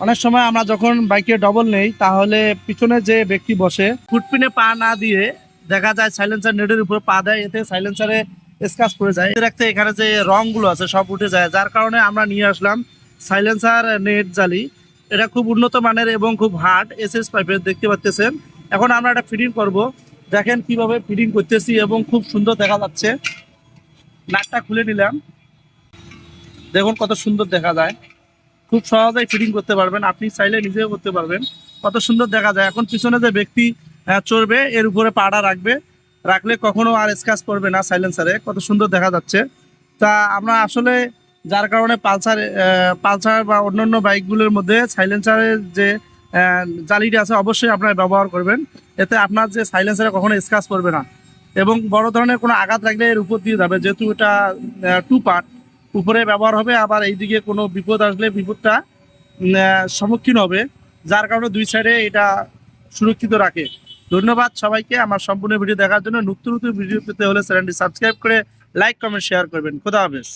অনেক সময় আমরা যখন বাইকে ডবল নেই তাহলে পিছনে যে ব্যক্তি বসে ফুটপিনে পা না দিয়ে দেখা যায় সাইলেন্সার নেটের উপর পা দেয়, এতে সাইলেন্সারে স্ক্র্যাচ পড়ে যায়। দেখতে এখানে যে রংগুলো আছে সব উঠে যায়, যার কারণে আমরা নিয়ে আসলাম সাইলেন্সার নেট জালি। এটা খুব উন্নত মানের এবং খুব হার্ড এসএস পাইপের দেখতে পাচ্ছেন। এখন আমরা এটা ফিটিং করব, দেখেন কিভাবে ফিটিং করতেছি এবং খুব সুন্দর দেখা যাচ্ছে। নাটটা খুলে নিলাম, দেখুন কত সুন্দর দেখা যায়। খুব সহজেই ফিটিং করতে পারবেন, আপনি চাইলে নিজেও করতে পারবেন। কত সুন্দর দেখা যায়। এখন পিছনে যে ব্যক্তি চড়বে এর উপরে পাড়া রাখলে কখনো আর স্ক্র্যাচ পড়বে না সাইলেন্সারে। কত সুন্দর দেখা যাচ্ছে। তা আমরা আসলে যার কারণে পালসার বা অন্যান্য বাইকগুলোর মধ্যে সাইলেন্সারের যে জালিটা আছে অবশ্যই আপনারা ব্যবহার করবেন, এতে আপনার যে সাইলেন্সারে কখনো স্ক্র্যাচ পড়বে না এবং বড় ধরনের কোনো আঘাত লাগলে এর উপর দিয়ে যাবে, যেহেতু এটা টু পার্ট উপরে ব্যবহার হবে। আবার এইদিকে কোনো বিপদ আসলে বিপদটা সম্মুখীন হবে, যার কারণে দুই সাইডে এটা সুরক্ষিত রাখে। ধন্যবাদ সবাইকে আমার সম্পূর্ণ ভিডিও দেখার জন্য। নতুন নতুন ভিডিও পেতে হলে চ্যানেলটি সাবস্ক্রাইব করে লাইক কমেন্ট শেয়ার করবেন। খোদা হাফেজ।